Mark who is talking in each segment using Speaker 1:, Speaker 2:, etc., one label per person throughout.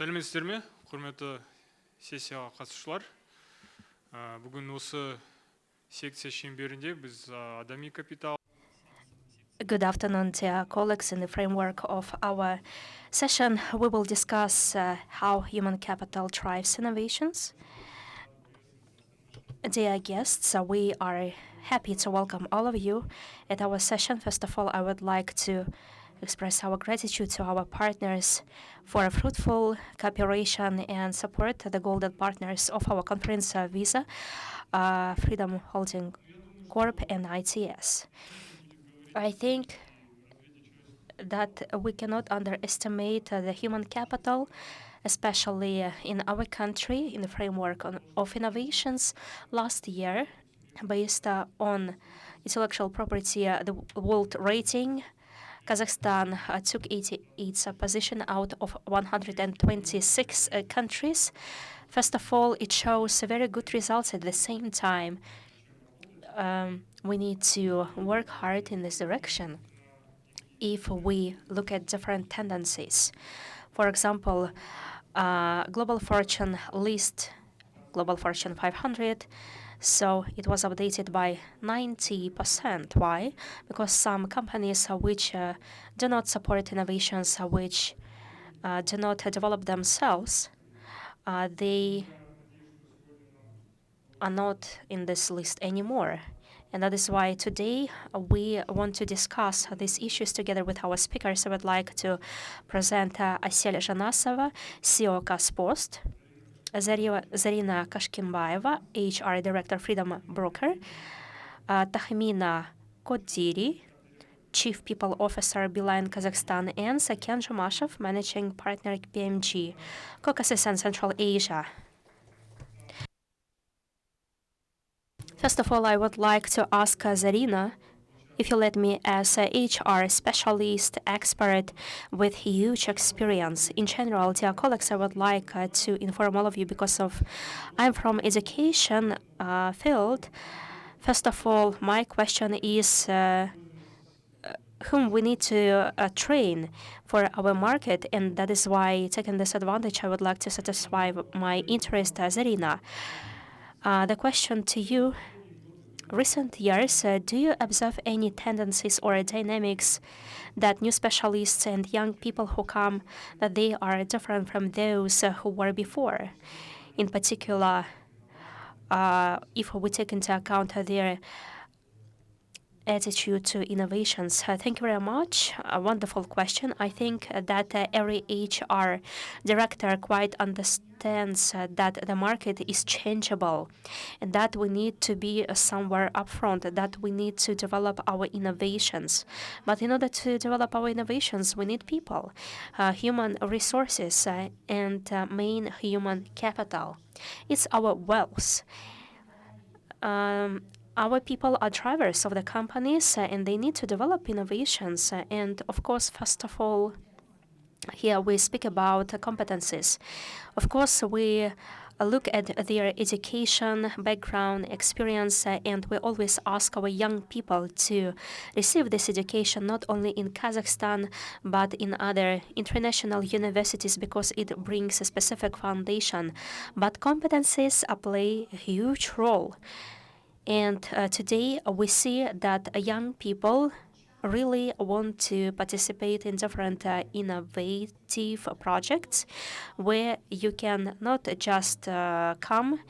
Speaker 1: Сәлеметсіздер ме, құрметті сессияға қатысушылар. Бүгін осы секция шеңберінде біз адами капитал.
Speaker 2: Good afternoon, dear colleagues. In the framework of our session, we will discuss how human capital drives innovations. Dear guests, we are happy to welcome all of you at our session. First of all, I would like to express our gratitude to our partners for a fruitful cooperation and support, the golden partners of our conference, Visa, Freedom Holding Corp, and ITS. I think that we cannot underestimate the human capital, especially in our country, in the framework of innovations. Last year, based on intellectual property, the world rating, Kazakhstan took 88th position out of 126 countries. First of all, it shows very good results. At the same time, we need to work hard in this direction if we look at different tendencies. For example, Global Fortune list, Global Fortune 500, so it was updated by 90%. Why? Because some companies which do not support innovations, which do not develop themselves, they are not in this list anymore. And that is why today we want to discuss these issues together with our speakers. I would like to present Asel Janasova, CEO Kaspost, Zarina Kashkimbaeva, HR Director, Freedom Broker, Tahmina Kodiri, Chief People Officer, Beeline Kazakhstan, and Saken Jumashев, Managing Partner, PMG, Caucasus and Central Asia. First of all, I would like to ask Zarina, if you let me, as a HR specialist, expert with huge experience. In general, dear colleagues, I would like to inform all of you because I'm from education field. First of all, my question is whom we need to train for our market, and that is why, taking this advantage, I would like to satisfy my interest, Zarina. The question to you: recent years, do you observe any tendencies or dynamics that new specialists and young people who come, that they are different from those who were before? In particular, if we take into account their attitude to innovations. Thank you very much. A wonderful question. I think that every HR director quite understands that the market is changeable and that we need to be somewhere upfront, that we need to develop our innovations. But in order to develop our innovations, we need people, human resources, and main human capital. It's our wealth. Our people are drivers of the companies, and they need to develop innovations. And of course, first of all, here we speak about competencies. Of course, we look at their education, background, experience, and we always ask our young people to receive this education not only in Kazakhstan, but in other international universities because it brings a specific foundation. But competencies play a huge role. And today we see that young people really want to participate in different innovative projects where you can not just come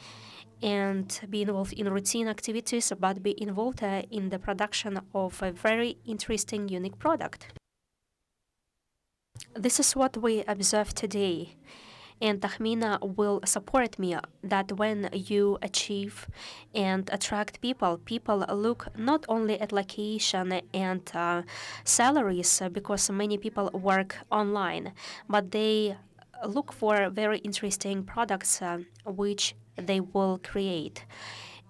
Speaker 2: and be involved in routine activities, but be involved in the production of a very interesting, unique product. This is what we observe today. And Tahmina will support me that when you achieve and attract people, people look not only at location and salaries, because many people work online, but they look for very interesting products which they will create.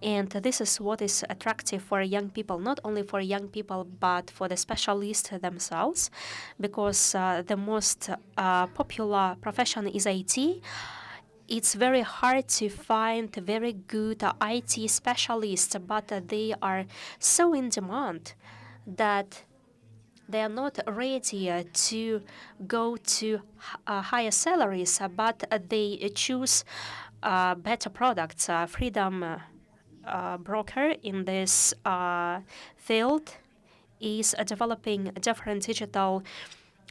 Speaker 2: And this is what is attractive for young people, not only for young people, but for the specialists themselves, because the most popular profession is IT. It's very hard to find very good IT specialists, but they are so in demand that they are not ready to go to higher salaries, but they choose better products. Freedom broker in this field is developing different digital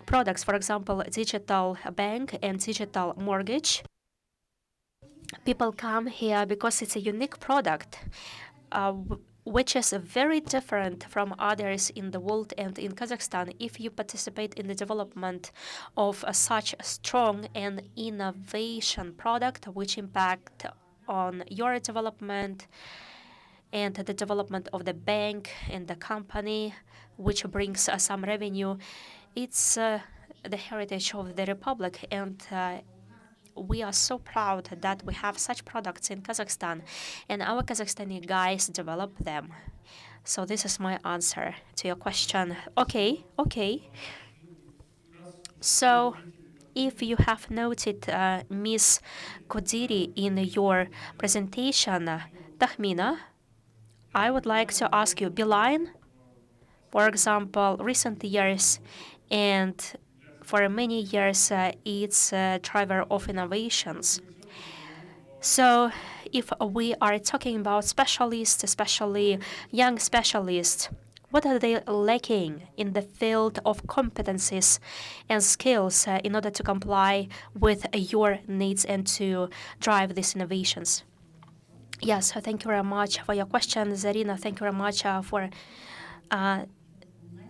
Speaker 2: products, for example, digital bank and digital mortgage. People come here because it's a unique product, which is very different from others in the world and in Kazakhstan. If you participate in the development of such a strong and innovation product, which impact on your development and the development of the bank and the company, which brings some revenue, it's the heritage of the republic, and we are so proud that we have such products in Kazakhstan, and our Kazakhstani guys develop them. So this is my answer to your question. Okay. So if you have noted Miss Kodiri in your presentation, Tahmina, I would like to ask you, Beeline, for example, recent years and for many years, it's a driver of innovations. So if we are talking about specialists, especially young specialists, what are they lacking in the field of competencies and skills in order to comply with your needs and to drive these innovations? Yes, thank you very much for your question, Zarina. Thank you very much for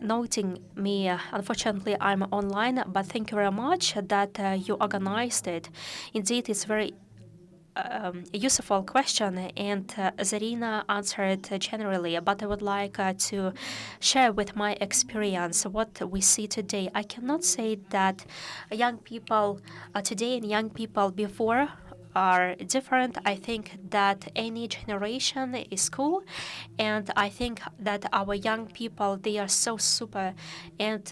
Speaker 2: noting me. Unfortunately, I'm online, but thank you very much that you organized it. Indeed, it's very useful question, and Zarina answered generally, but I would like to share with my experience what we see today. I cannot say that young people today and young people before are different. I think that any generation is cool, and I think that our young people, they are so super, and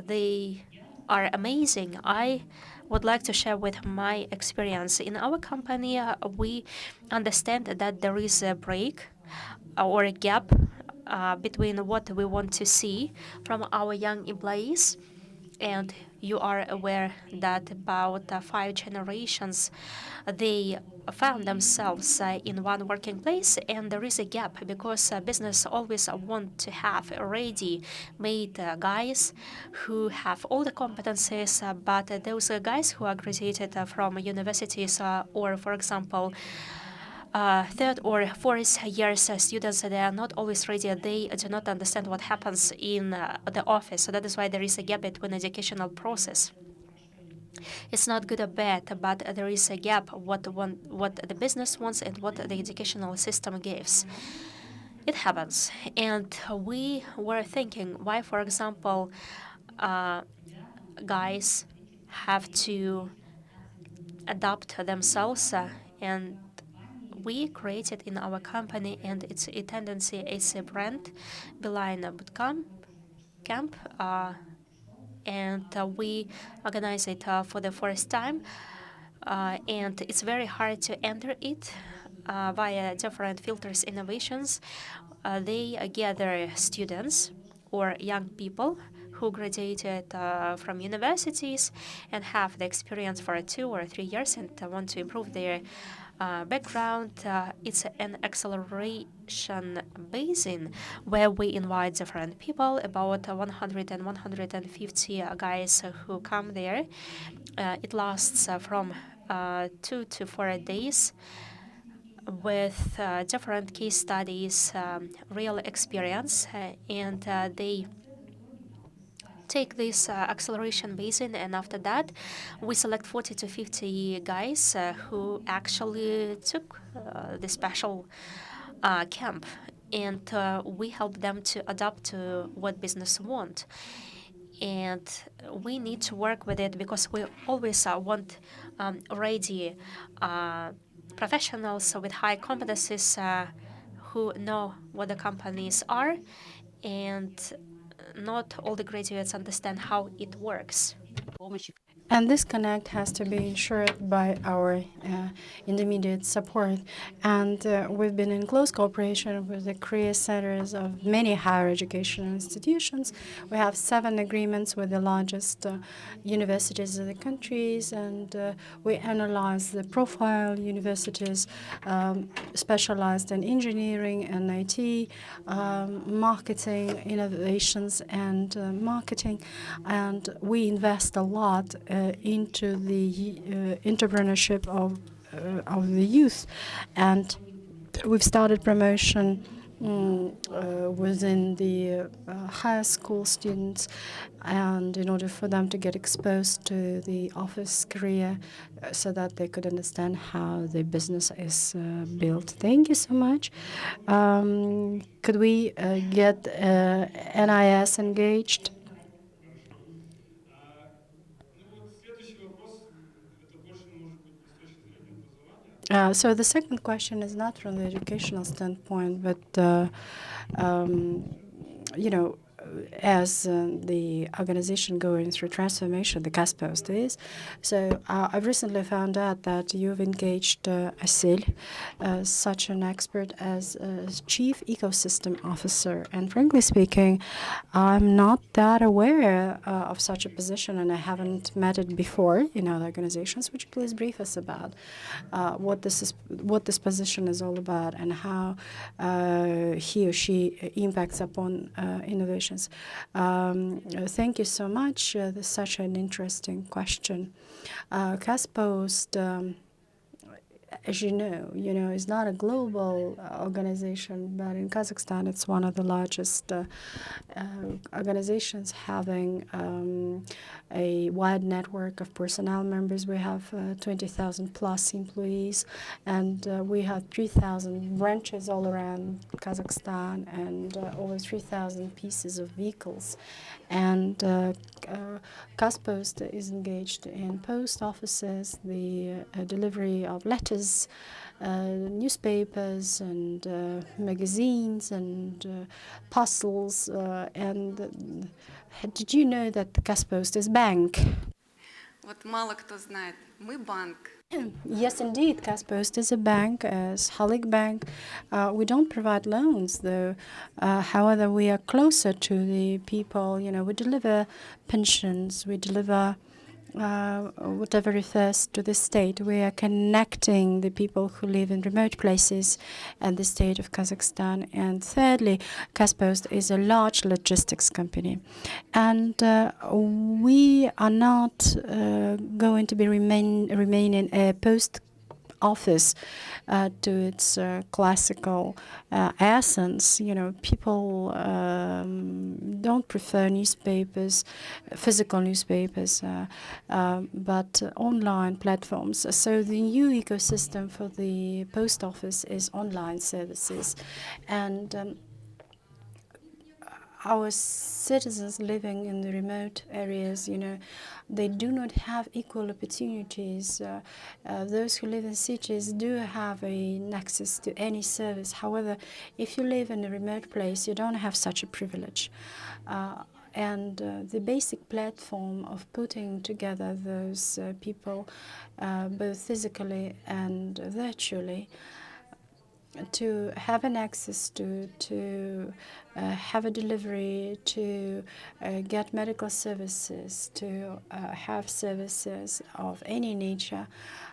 Speaker 2: they are amazing. I would like to share with my experience. In our company, we understand that there is a break or a gap between what we want to see from our young employees, and you are aware that about 5 generations they found themselves in one working place, and there is a gap because business always want to have ready-made guys who have all the competencies, but those guys who are graduated from universities or, for example, third or fourth years students, they are not always ready. They do not understand what happens in the office. So that is why there is a gap between educational process. It's not good or bad, but there is a gap what the business wants and what the educational system gives. It happens, and we were thinking why, for example, guys have to adapt themselves, and we created in our company, and it's a tendency, it's a brand, Beeline Bootcamp camp, and we organize it for the first time, and it's very hard to enter it via different filters innovations. They gather students or young people who graduated from universities and have the experience for 2 or 3 years and want to improve their background. It's an acceleration basin where we invite different people, about 100 and 150 guys who come there. It lasts from 2 to 4 days with different case studies, real experience, and they take this acceleration basin, and after that we select 40 to 50 guys who actually took the special camp, and we help them to adapt to what business want. And we need to work with it because we always want ready professionals with high competencies who know what the companies are, and not all the graduates understand how it works.
Speaker 3: And this connect has to be ensured by our intermediate support. And we've been in close cooperation with the career centers of many higher educational institutions. We have 7 agreements with the largest universities in the countries, and we analyze the profile universities specialized in engineering and IT, marketing, innovations, and marketing. And we invest a lot into the entrepreneurship of the youth, and we've started promotion within the higher school students, and in order for them to get exposed to the office career so that they could understand how the business is built. Thank you so much. Could we get NIS engaged? So the second question is not from the educational standpoint, but you know, as the organization going through transformation, the Kaspost is. So I've recently found out that you've engaged Asil, such an expert as Chief Ecosystem Officer. And frankly speaking, I'm not that aware of such a position, and I haven't met it before in other organizations. Would you please brief us about what this position is all about, and how he or she impacts upon innovations? Thank you so much. This is such an interesting question. Kaspost, as you know, is not a global organization, but in Kazakhstan, it's one of the largest organizations having a wide network of personnel members. We have 20,000 plus employees, and we have 3,000 branches all around Kazakhstan, and over 3,000 pieces of vehicles. And Kaspost is engaged in post offices, the delivery of letters, newspapers, and magazines, and parcels. And did you know that the Kaspost is bank?
Speaker 4: Вот мало кто знает. Мы банк.
Speaker 3: Yes, indeed, Kaspost is a bank, as Halyk Bank. We don't provide loans, though. However, we are closer to the people. We deliver pensions, we deliver whatever refers to the state. We are connecting the people who live in remote places and the state of Kazakhstan. And thirdly, Kaspost is a large logistics company. And we are not going to be remaining a post office to its classical essence. People don't prefer newspapers, physical newspapers, but online platforms. So the new ecosystem for the post office is online services. And our citizens living in the remote areas, they do not have equal opportunities. Those who live in cities do have an access to any service. However, if you live in a remote place, you don't have such a privilege. And the basic platform of putting together those people, both physically and virtually, to have an access to have a delivery, to get medical services, to have services of any nature,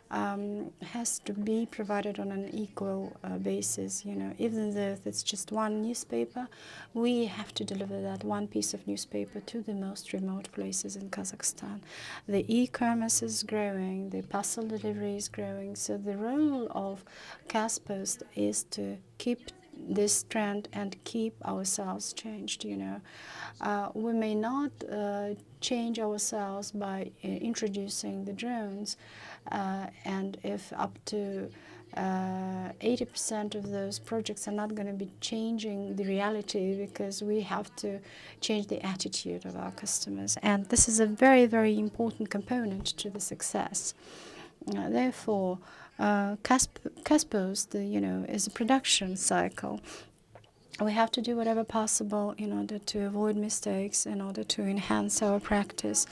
Speaker 3: has to be provided on an equal basis. Even though it's just one newspaper, we have to deliver that one piece of newspaper to the most remote places in Kazakhstan. The e-commerce is growing, the parcel delivery is growing, so the role of Kaspost is to keep this trend and keep ourselves changed. We may not change ourselves by introducing the drones, and if up to 80% of those projects are not going to be changing the reality, because we have to change the attitude of our customers. And this is a very, very important component to the success. Therefore, Kaspost, is a production cycle. We have to do whatever possible in order to avoid mistakes, in order to enhance our practice,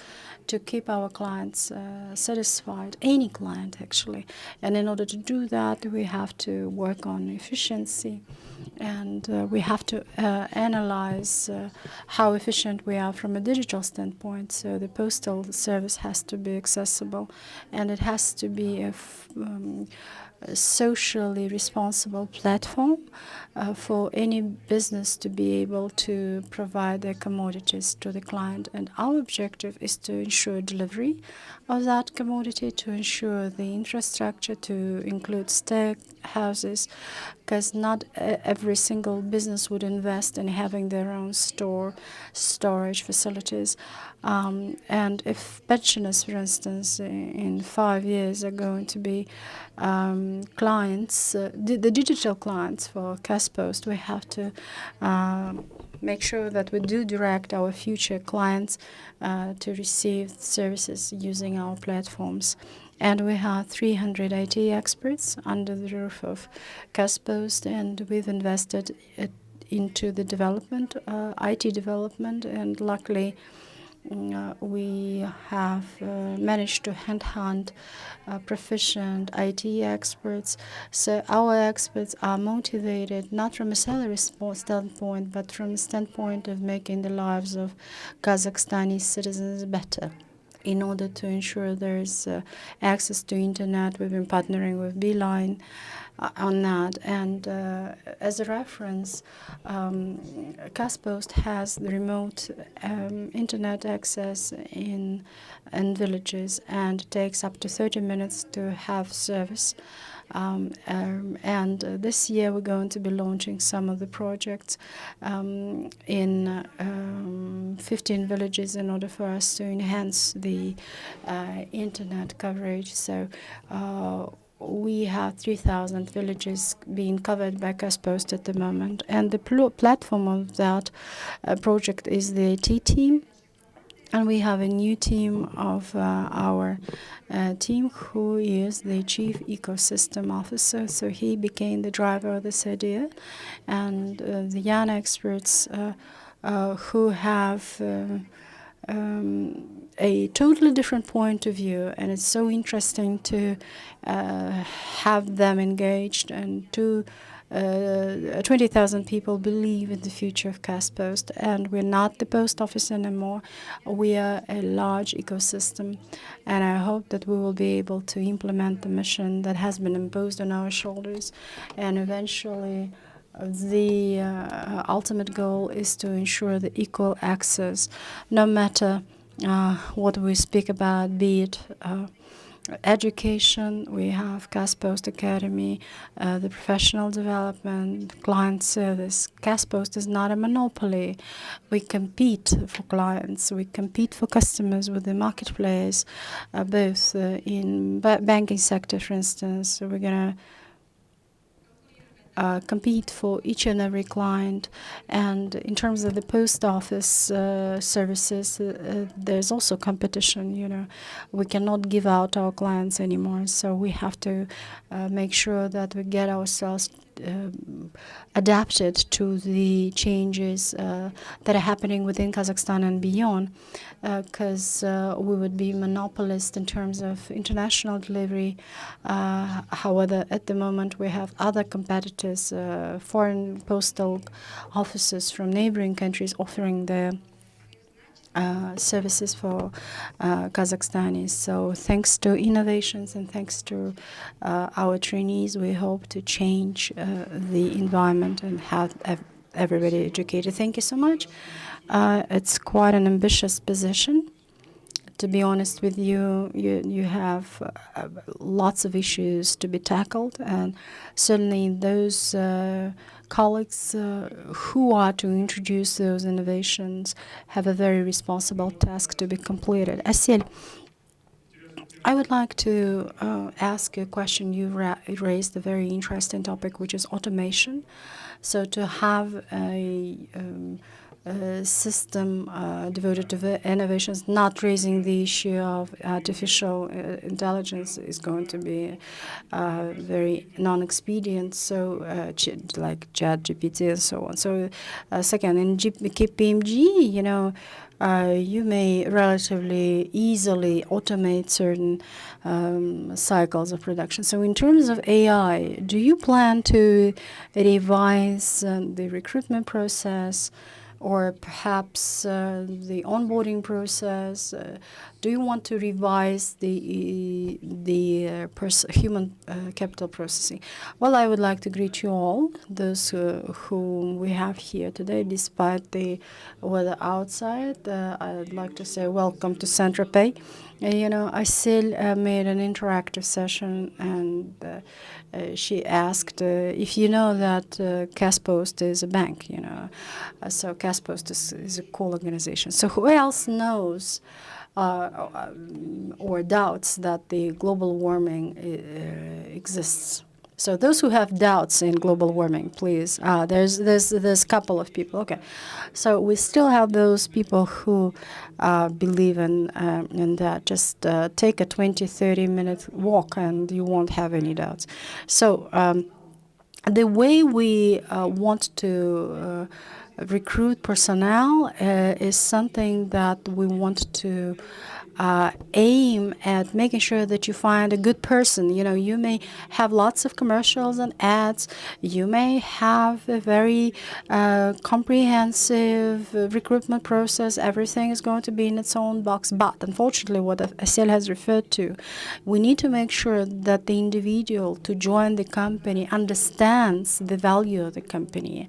Speaker 3: to keep our clients satisfied, any client actually. And in order to do that, we have to work on efficiency, and we have to analyze how efficient we are from a digital standpoint. So the postal service has to be accessible, and it has to be a socially responsible platform for any business to be able to provide their commodities to the client. And our objective is to ensure delivery of that commodity, to ensure the infrastructure, to include stack houses, because not every single business would invest in having their own storage facilities. And if pensioners, for instance, in 5 years are going to be clients, the digital clients for CastPost, we have to make sure that we do direct our future clients to receive services using our platforms. And we have 300 IT experts under the roof of CastPost, and we've invested into the development, IT development, and luckily we have managed to hunt proficient IT experts. So our experts are motivated not from a salary standpoint, but from the standpoint of making the lives of Kazakhstani citizens better. In order to ensure there's access to internet, we've been partnering with Beeline on that. And as a reference, CastPost has the remote internet access in villages, and it takes up to 30 minutes to have service. And this year we're going to be launching some of the projects in 15 villages in order for us to enhance the internet coverage. So we have 3,000 villages being covered by CastPost at the moment. And the platform of that project is the IT team. And we have a new team of our team who is the Chief Ecosystem Officer. So he became the driver of this idea. And the young experts who have a totally different point of view, and it's so interesting to have them engaged, and 20,000 people believe in the future of CastPost. And we're not the post office anymore. We are a large ecosystem, and I hope that we will be able to implement the mission that has been imposed on our shoulders. And eventually the ultimate goal is to ensure the equal access, no matter what we speak about, be it education. We have CastPost Academy, the professional development, client service. CastPost is not a monopoly. We compete for clients. We compete for customers with the marketplace, both in banking sector, for instance. So we're going to compete for each and every client. And in terms of the post office services, there's also competition. You know, we cannot give out our clients anymore. So we have to make sure that we get ourselves adapted to the changes that are happening within Kazakhstan and beyond, because we would be monopolist in terms of international delivery. However, at the moment we have other competitors, foreign postal offices from neighboring countries offering their services for Kazakhstanis. So thanks to innovations and thanks to our trainees, we hope to change the environment and have everybody educated. Thank you so much. It's quite an ambitious position. To be honest with you, you have lots of issues to be tackled, and certainly those colleagues who are to introduce those innovations have a very responsible task to be completed. Asil, I would like to ask you a question. You raised a very interesting topic, which is automation. So to have a system devoted to innovations, not raising the issue of artificial intelligence is going to be very non-expedient. So, like ChatGPT and so on. So, second, in KPMG, you may relatively easily automate certain cycles of production. So in terms of AI, do you plan to revise the recruitment process or perhaps the onboarding process? Do you want to revise the human capital processing? Well, I would like to greet you all, those whom we have here today, despite the weather outside. I'd like to say welcome to Saint-Tropez. Asil made an interactive session, and she asked if you know that Caspost is a bank. So Caspost is a cool organization. So who else knows or doubts that the global warming exists? So those who have doubts in global warming, please. There's a couple of people. Okay, so we still have those people who believe in that. Just take a 20-30 minute walk, and you won't have any doubts. So the way we want to recruit personnel is something that we want to aim at making sure that you find a good person. You may have lots of commercials and ads. You may have a very comprehensive recruitment process. Everything is going to be in its own box. But unfortunately, what Asil has referred to, we need to make sure that the individual to join the company understands the value of the company,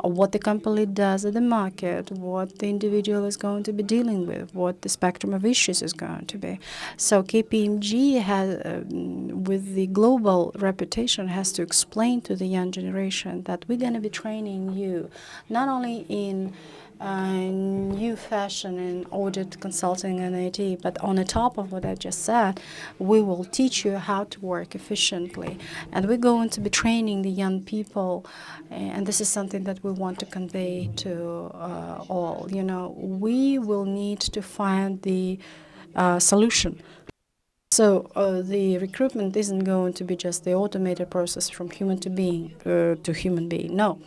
Speaker 3: what the company does at the market, what the individual is going to be dealing with, what the spectrum of issues is going to be. So KPMG has, with the global reputation, has to explain to the young generation that we're going to be training you not only in new fashion in audit, consulting, and IT, but on the top of what I just said, we will teach you how to work efficiently. And we're going to be training the young people, and this is something that we want to convey to all. We will need to find the solution. So the recruitment isn't going to be just the automated process from human to human being. No.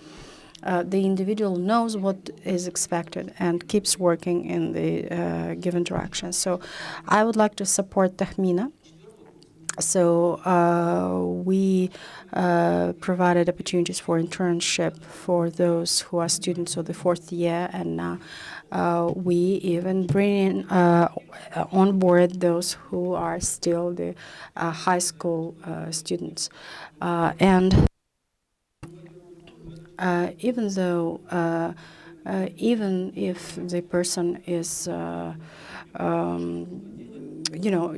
Speaker 3: The individual knows what is expected and keeps working in the given direction. So I would like to support Tahmina. So we provided opportunities for internship for those who are students of the fourth year, and now we even bring in on board those who are still the high school students. And even though, even if the person is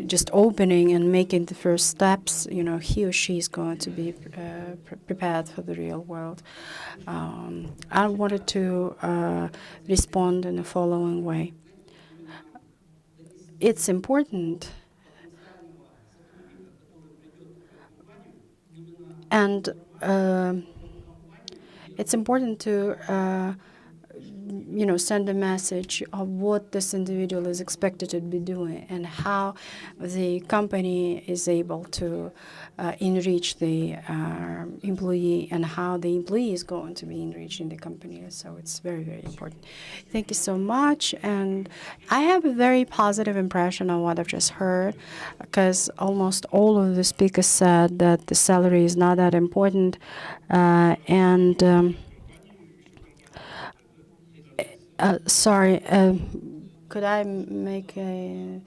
Speaker 3: just opening and making the first steps, he or she is going to be prepared for the real world. I wanted to respond in the following way. It's important, and it's important to send a message of what this individual is expected to be doing and how the company is able to enrich the employee and how the employee is going to be enriching the company. So it's very, very important. Thank you so much. And I have a very positive impression of what I've just heard, because almost all of the speakers said that the salary is not that important. Sorry, could I make an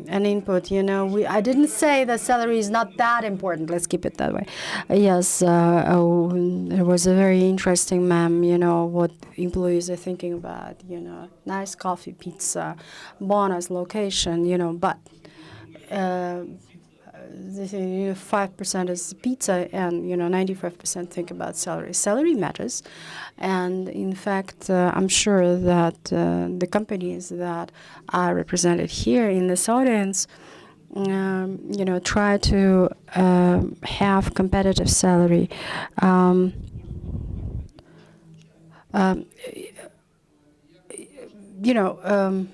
Speaker 3: input? I didn't say that salary is not that important. Let's keep it that way. Yes, there was a very interesting ma'am, what employees are thinking about, nice coffee, pizza, bonus, location, but 5% is pizza, and 95% think about salary. Salary matters, and in fact, I'm sure that the companies that are represented here in this audience, try to have competitive salary. you know,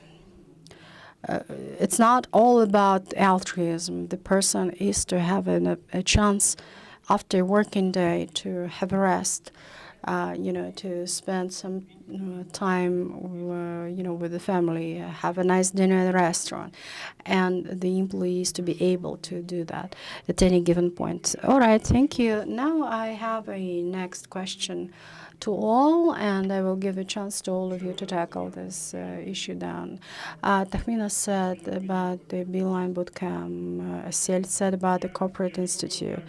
Speaker 3: it's not all about altruism. The person is to have a chance after a working day to have a rest, to spend some time, with the family, have a nice dinner at a restaurant, and the employees to be able to do that at any given point. All right, thank you. Now I have a next question to all, and I will give a chance to all of you to tackle this issue down. Tahmina said about the Beeline Bootcamp. Asiel said about the Corporate Institute.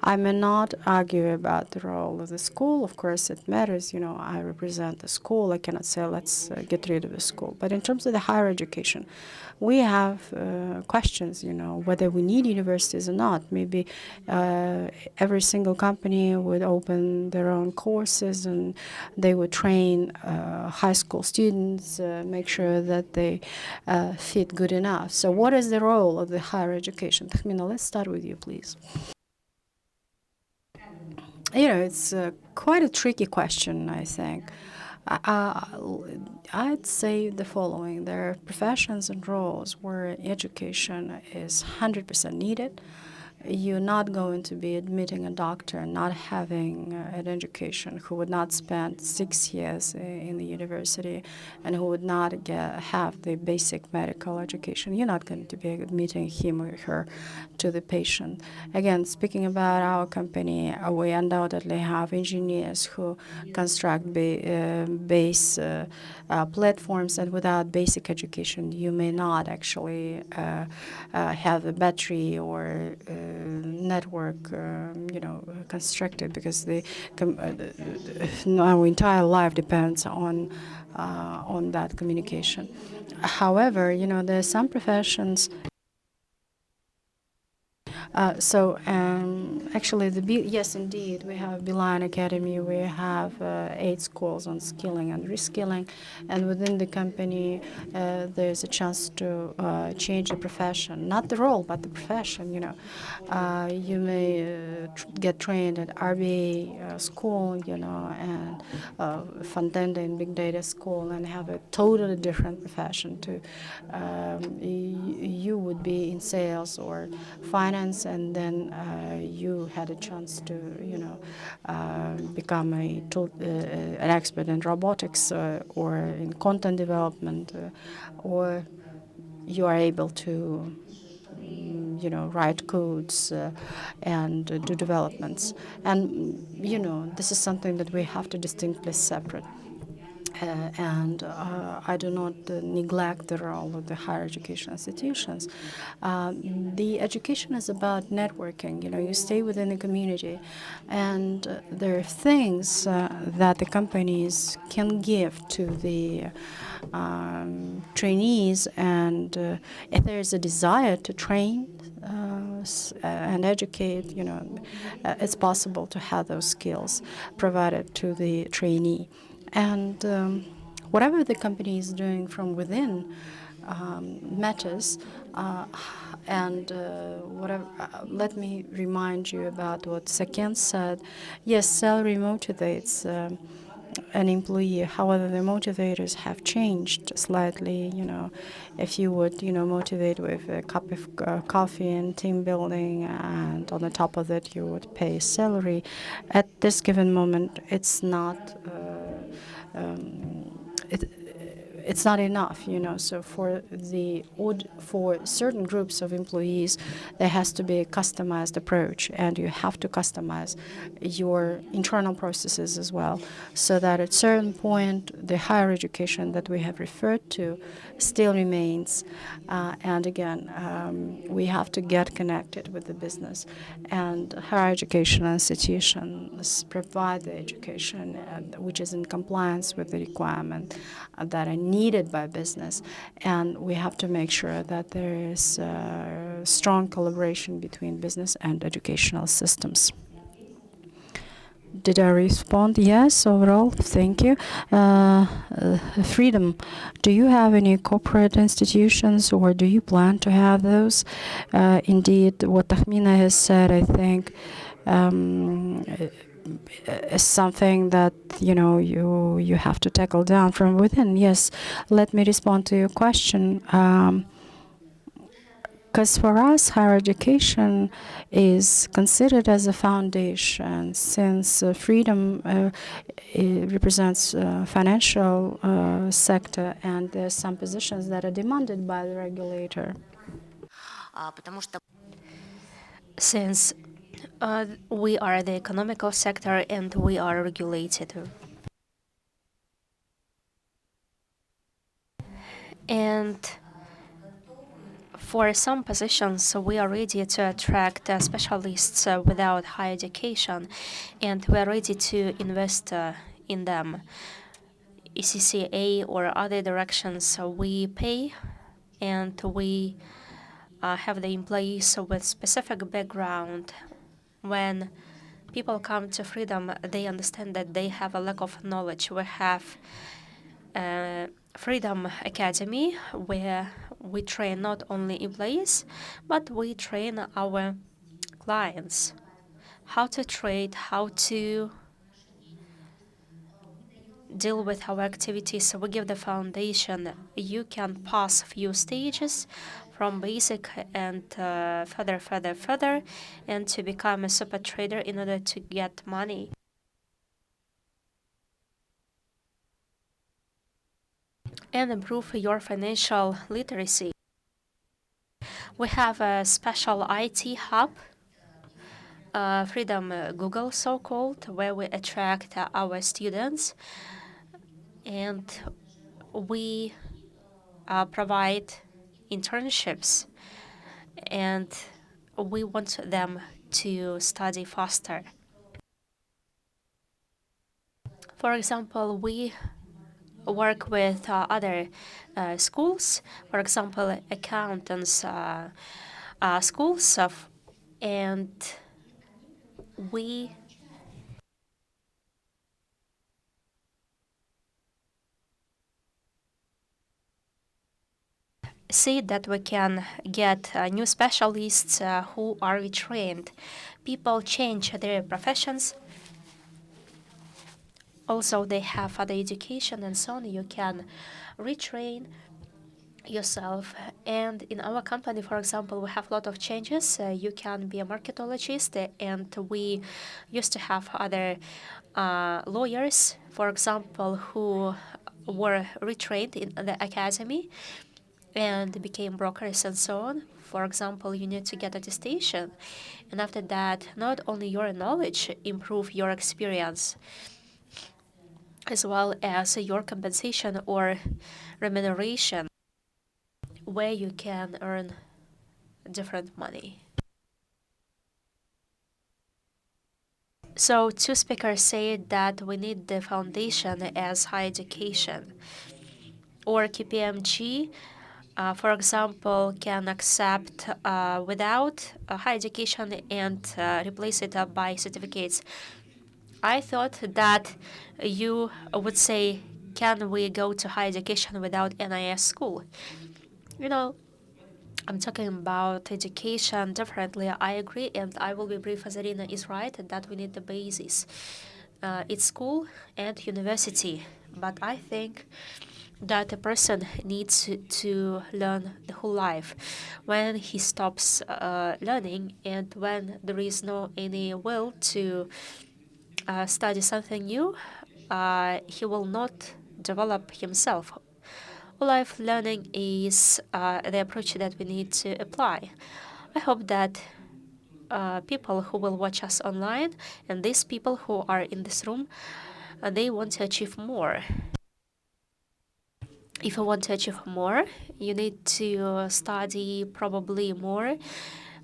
Speaker 3: I may not argue about the role of the school. Of course, it matters. I represent the school. I cannot say let's get rid of the school. But in terms of the higher education, we have questions, whether we need universities or not. Maybe every single company would open their own courses and they would train high school students, make sure that they fit good enough. So what is the role of the higher education? Tahmina, let's start with you, please. It's quite a tricky question, I think. I'd say the following. There are professions and roles where education is 100% needed. You're not going to be admitting a doctor not having an education who would not spend 6 years in the university and who would not have the basic medical education. You're not going to be admitting him or her to the patient. Again, speaking about our company, we undoubtedly have engineers who construct base platforms, and without basic education, you may not actually have a battery or network, constructed, because our entire life depends on that communication. However, there are some professions. Actually, yes, indeed, we have Beeline Academy. We have 8 schools on skilling and reskilling, and within the company, there's a chance to change the profession, not the role, but the profession. You may get trained at RBA school, and front-end and big data school, and have a totally different profession. You would be in sales or finance, and then you had a chance to, become an expert in robotics or in content development, or you are able to, write codes and do developments. And, this is something that we have to distinctly separate. And I do not neglect the role of the higher education institutions. The education is about networking. You stay within the community, and there are things that the companies can give to the trainees, and if there is a desire to train and educate, it's possible to have those skills provided to the trainee. And whatever the company is doing from within matters. Whatever. Let me remind you about what Saken said. Yes, salary motivates an employee. However, the motivators have changed slightly. If you would, motivate with a cup of coffee and team building, and on the top of it, you would pay a salary. At this given moment, it's not. It's not enough, So for certain groups of employees, there has to be a customized approach, and you have to customize your internal processes as well, so that at a certain point, the higher education that we have referred to still remains. And again, we have to get connected with the business, and higher education institutions provide the education which is in compliance with the requirement that are needed by business, and we have to make sure that there is strong collaboration between business and educational systems. Did I respond? Yes, overall, thank you. Freedom, do you have any corporate institutions, or do you plan to have those? Indeed, what Tahmina has said, I think, is something that you have to tackle down from within. Yes, let me respond to your question. Because for us, higher education is considered as a foundation, since freedom it represents financial sector, and there's some positions that are demanded by the regulator.
Speaker 2: Since we are the economical sector and we are regulated. And for some positions, we are ready to attract specialists without higher education, and we are ready to invest in them. ECCA or other directions, we pay and we have the employees with specific background. When people come to Freedom, they understand that they have a lack of knowledge. We have Freedom Academy, where we train not only employees, but we train our clients how to trade, how to deal with our activities. So we give the foundation. You can pass a few stages from basic and further, and to become a super trader in order to get money. And improve your financial literacy. We have a special IT hub, Freedom Google so-called, where we attract our students, and we provide internships, and we want them to study faster. For example, we work with other schools, for example, accountants schools, and we see that we can get new specialists who are retrained. People change their professions. Also, they have other education and so on. You can retrain yourself. And in our company, for example, we have a lot of changes. You can be a marketologist, and we used to have other lawyers, for example, who were retrained in the academy and became brokers and so on. For example, you need to get attestation, and after that, not only your knowledge improve your experience, as well as your compensation or remuneration, where you can earn different money. So two speakers said that we need the foundation as higher education, or KPMG, for example, can accept without higher education and replace it by certificates. I thought that you would say, can we go to higher education without NIS school? You know, I'm talking about education differently. I agree, and I will be brief, as Irina is right, that we need the basis. It's school and university, but I think that a person needs to learn the whole life. When he stops learning, and when there is no any will to study something new, he will not develop himself. Life learning is the approach that we need to apply. I hope that people who will watch us online and these people who are in this room, they want to achieve more. If you want to achieve more, you need to study probably more,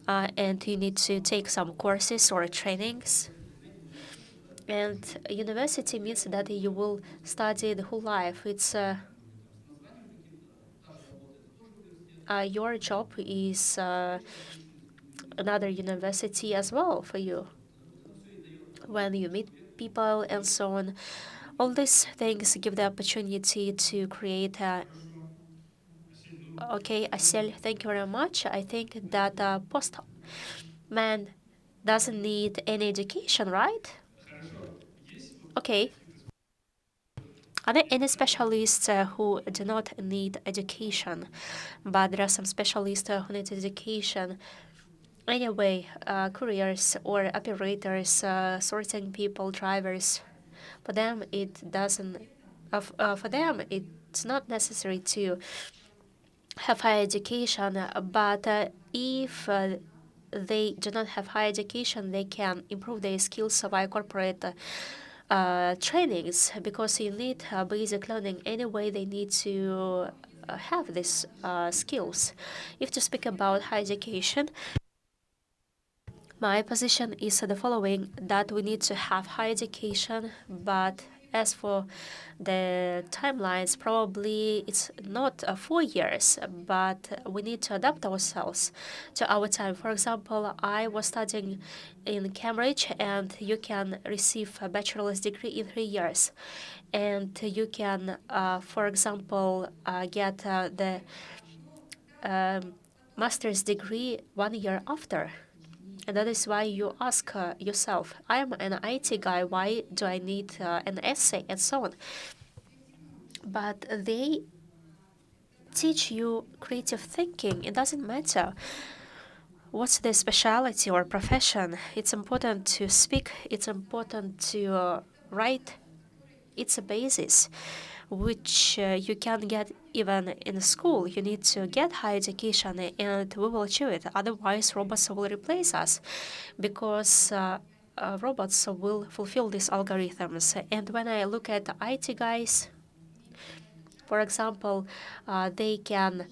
Speaker 2: and you need to take some courses or trainings. And university means that you will study the whole life. It's your job is another university as well for you. When you meet people and so on, all these things give the opportunity to create a. Okay, Asel, thank you very much. I think that a postman doesn't need any education, right? Okay. Are there any specialists who do not need education, but there are some specialists who need education anyway, couriers or operators, sorting people, drivers? For them, it doesn't. For them, it's not necessary to have higher education. But if they do not have higher education, they can improve their skills via corporate trainings, because you need basic learning anyway. They need to have these skills. If to speak about higher education, my position is the following: that we need to have higher education, but as for the timelines, probably it's not 4 years, but we need to adapt ourselves to our time. For example, I was studying in Cambridge, and you can receive a bachelor's degree in 3 years. And you can, for example, get the master's degree 1 year after. And that is why you ask yourself, I am an IT guy, why do I need an essay, and so on. But they teach you creative thinking. It doesn't matter what's the specialty or profession. It's important to speak, it's important to write. It's a basis which you can get even in school. You need to get higher education, and we will achieve it. Otherwise, robots will replace us, because robots will fulfill these algorithms. And when I look at the IT guys, for example, they can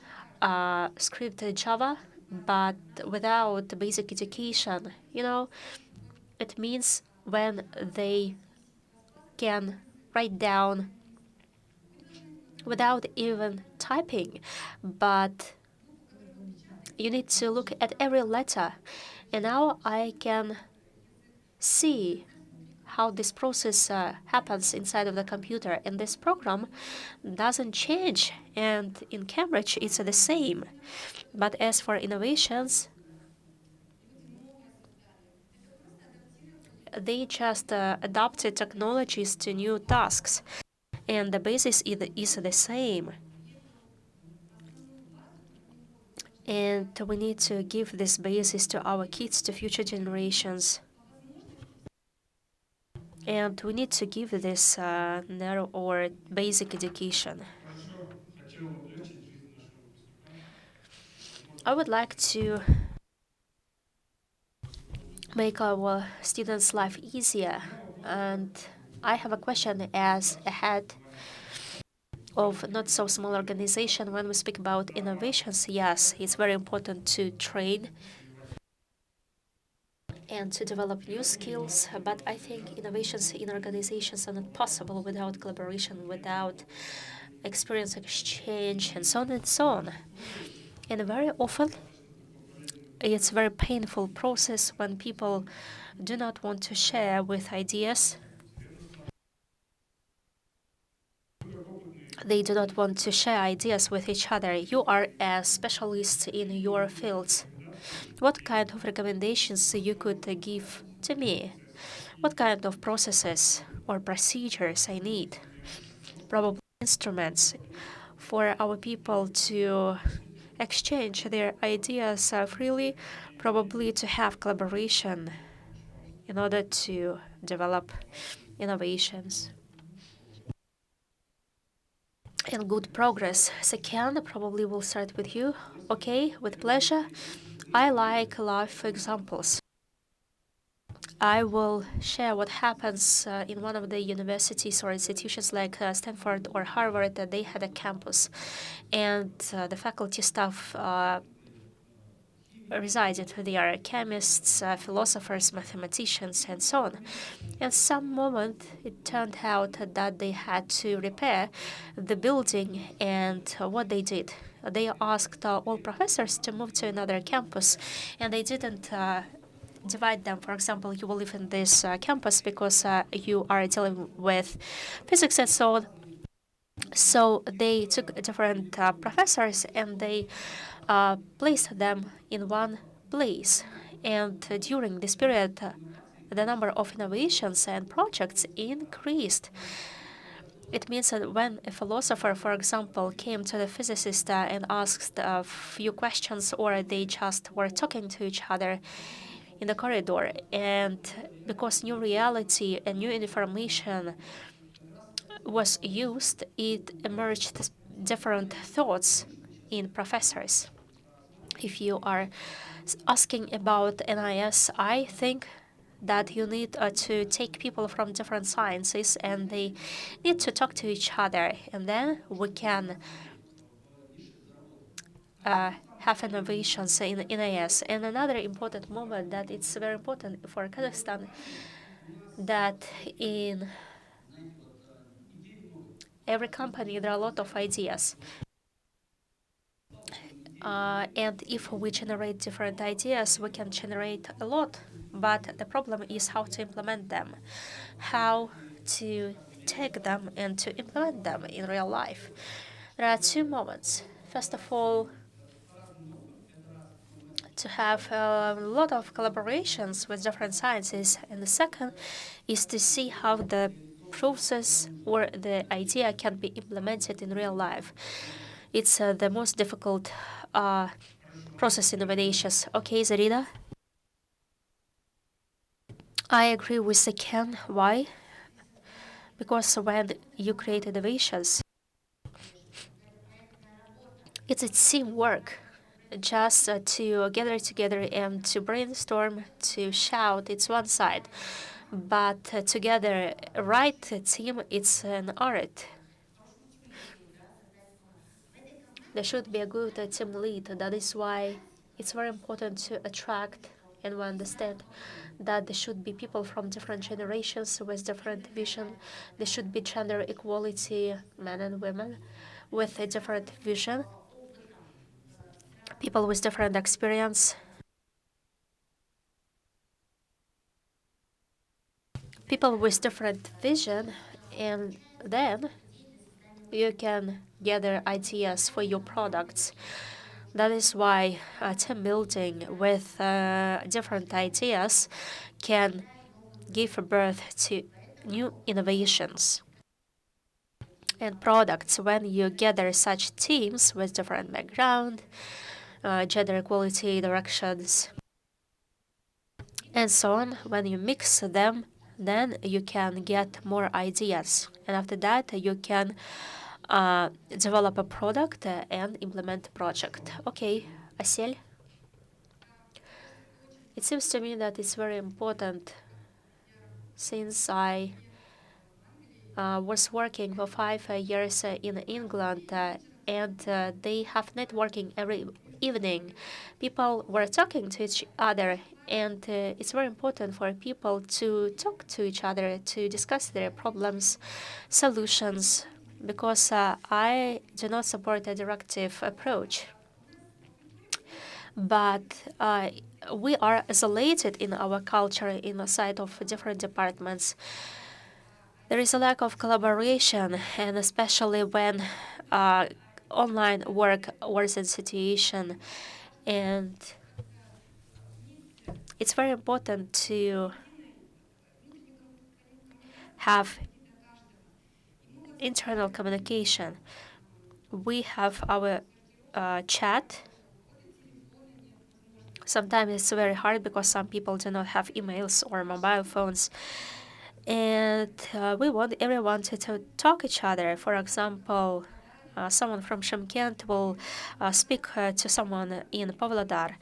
Speaker 2: script Java, but without basic education. It means when they can write down without even typing, but you need to look at every letter. And now I can see how this process happens inside of the computer, and this program doesn't change. And in Cambridge, it's the same. But as for innovations, they just adapted technologies to new tasks, and the basis is the same. And we need to give this basis to our kids, to future generations. And we need to give this narrow or basic education. I would like to make our students' life easier. And I have a question as a head of not so small organization. When we speak about innovations, yes, it's very important to train and to develop new skills, but I think innovations in organizations are not possible without collaboration, without experience exchange, and so on and so on. And very often, it's a very painful process when people do not want to share with ideas. They do not want to share ideas with each other. You are a specialist in your fields. What kind of recommendations you could give to me? What kind of processes or procedures I need? Probably instruments for our people to exchange their ideas freely, probably to have collaboration in order to develop innovations and good progress. Second, probably we'll start with you. Okay, with pleasure. I like life examples. I will share what happens in one of the universities or institutions like Stanford or Harvard. They had a campus, and the faculty staff resided. They are chemists, philosophers, mathematicians, and so on. At some moment, it turned out that they had to repair the building, and what they did, they asked all professors to move to another campus, and they didn't divide them. For example, you will live in this campus because you are dealing with physics and so on. So they took different professors and they placed them in one place. And during this period, the number of innovations and projects increased. It means that when a philosopher, for example, came to the physicist and asked a few questions, or they just were talking to each other in the corridor, and because new reality and new information was used, it emerged different thoughts in professors. If you are asking about NIS, I think that you need to take people from different sciences and they need to talk to each other, and then we can have innovations in NIS. And another important moment that it's very important for Kazakhstan, that in every company there are a lot of ideas. And if we generate different ideas, we can generate a lot. But the problem is how to implement them, how to take them and to implement them in real life. There are two moments. First of all, to have a lot of collaborations with different sciences. And the second is to see how the process or the idea can be implemented in real life. It's the most difficult process in innovations. Okay, Zarina? I agree with the Ken. Why? Because when you create innovations, it's a teamwork. Just to gather together and to brainstorm, to shout, it's one side. But together, right team, it's an art. There should be a good team lead. That is why it's very important to attract, and we understand that there should be people from different generations with different vision. There should be gender equality, men and women with a different vision, people with different experience, people with different vision, and then you can gather ideas for your products. That is why team building with different ideas can give birth to new innovations and products. When you gather such teams with different background, gender equality, directions, and so on, when you mix them, then you can get more ideas. And after that, you can develop a product and implement a project. Okay, Asel? It seems to me that it's very important, since I was working for 5 years in England, and they have networking every evening. People were talking to each other, and it's very important for people to talk to each other, to discuss their problems, solutions, because I do not support a directive approach. But we are isolated in our culture in the side of different departments. There is a lack of collaboration, and especially when online work worsens situation. And it's very important to have internal communication. We have our chat. Sometimes it's very hard because some people do not have emails or mobile phones. And we want everyone to talk each other. For example, someone from Shymkent will speak to someone in Pavlodar,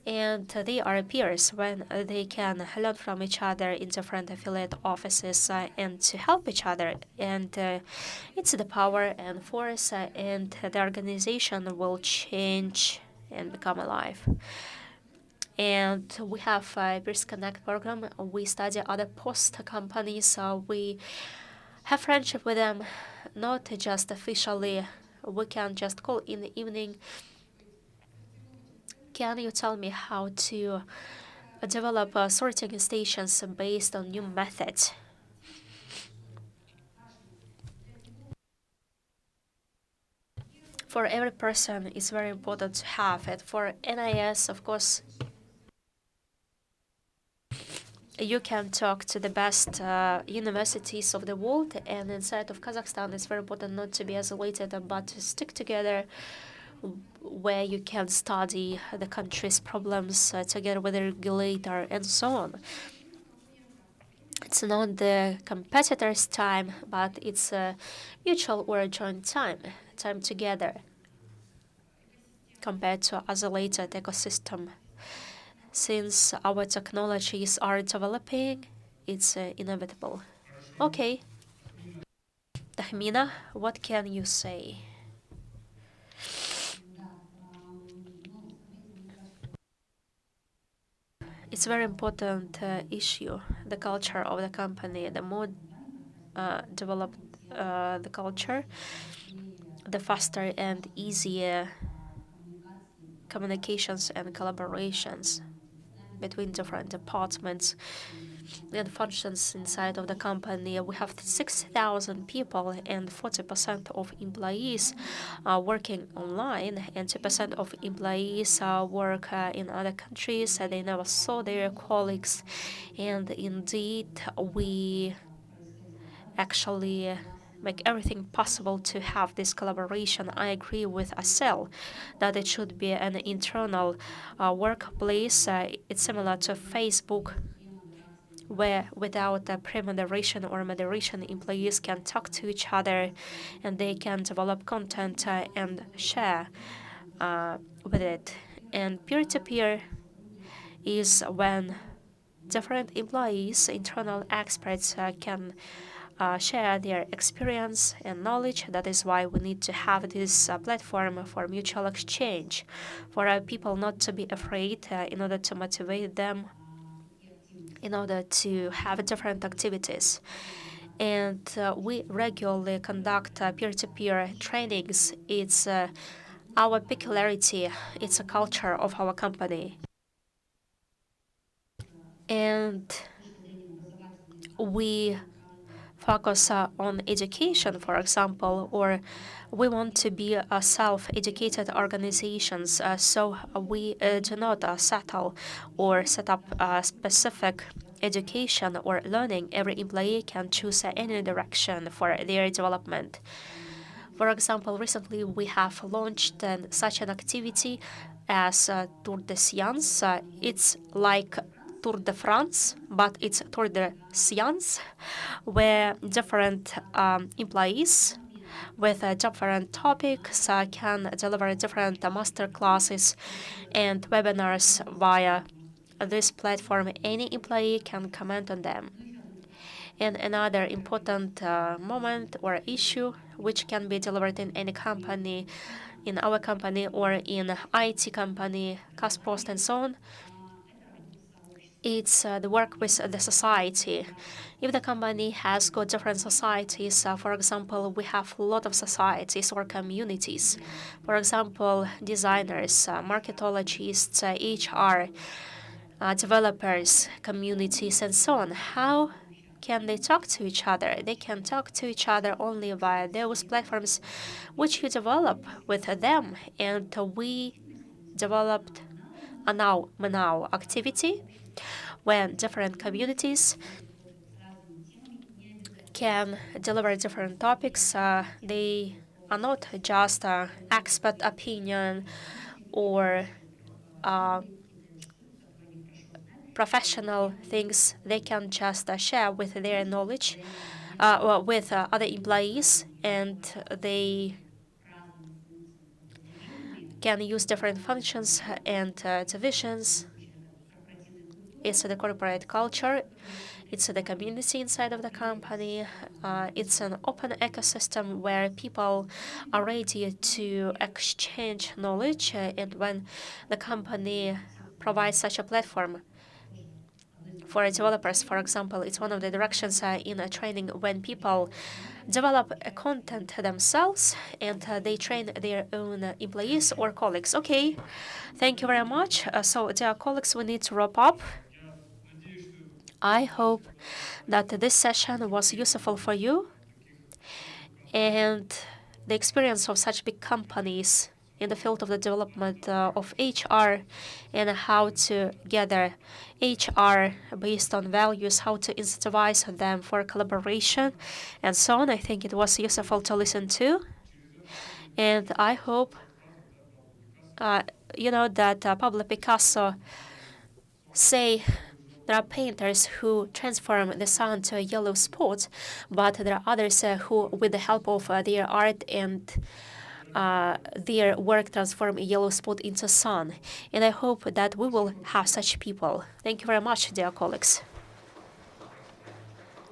Speaker 2: and they are peers when they can learn from each other in different affiliate offices and to help each other. And it's the power and force, and the organization will change and become alive. And we have a Peers Connect program. We study other post companies. We have friendship with them, not just officially. We can just call in the evening. Can you tell me how to develop sorting stations based on new methods? For every person, it's very important to have it. For NIS, of course, you can talk to the best universities of the world, and inside of Kazakhstan, it's very important not to be isolated, but to stick together, where you can study the country's problems together with the regulator and so on. It's not the competitor's time, but it's a mutual or a joint time together compared to isolated ecosystem. Since our technologies are developing, it's inevitable. Okay. Tahmina, what can you say? It's a very important issue, the culture of the company. The more developed the culture, the faster and easier communications and collaborations between different departments and functions inside of the company. We have 6,000 people, and 40% of employees are working online, and 2% of employees work in other countries. They never saw their colleagues, and indeed, we actually make everything possible to have this collaboration. I agree with Asel that it should be an internal workplace. It's similar to Facebook, where without the pre-moderation or moderation, employees can talk to each other and they can develop content and share with it. And peer-to-peer is when different employees, internal experts, can share their experience and knowledge. That is why we need to have this platform for mutual exchange, for people not to be afraid, in order to motivate them, in order to have different activities. And we regularly conduct peer-to-peer trainings. It's our peculiarity, it's a culture of our company. And we focus on education, for example, or we want to be self-educated organizations, so we do not settle or set up a specific education or learning. Every employee can choose any direction for their development. For example, recently we have launched such an activity as Tour de Science. It's like Tour de France, but it's Tour de Science, where different employees with different topics can deliver different master classes and webinars via this platform. Any employee can comment on them. And another important moment or issue which can be delivered in any company, in our company or in IT company, Kaspost and so on, it's the work with the society. If the company has got different societies, for example, we have a lot of societies or communities. For example, designers, marketologists, HR, developers, communities, and so on. How can they talk to each other? They can talk to each other only via those platforms which you develop with them. And we developed a now activity when different communities can deliver different topics. They are not just expert opinion or professional things. They can just share with their knowledge with other employees, and they can use different functions and divisions. It's the corporate culture. It's the community inside of the company. It's an open ecosystem where people are ready to exchange knowledge. And when the company provides such a platform for developers, for example, it's one of the directions in a training when people develop a content themselves and they train their own employees or colleagues. Okay, thank you very much. So, dear colleagues, we need to wrap up. I hope that this session was useful for you, and the experience of such big companies in the field of the development of HR and how to gather HR based on values, how to incentivize them for collaboration, and so on. I think it was useful to listen to, and I hope that Pablo Picasso say there are painters who transform the sun to a yellow spot, but there are others who, with the help of their art and their work, transform a yellow spot into sun. And I hope that we will have such people. Thank you very much, dear colleagues.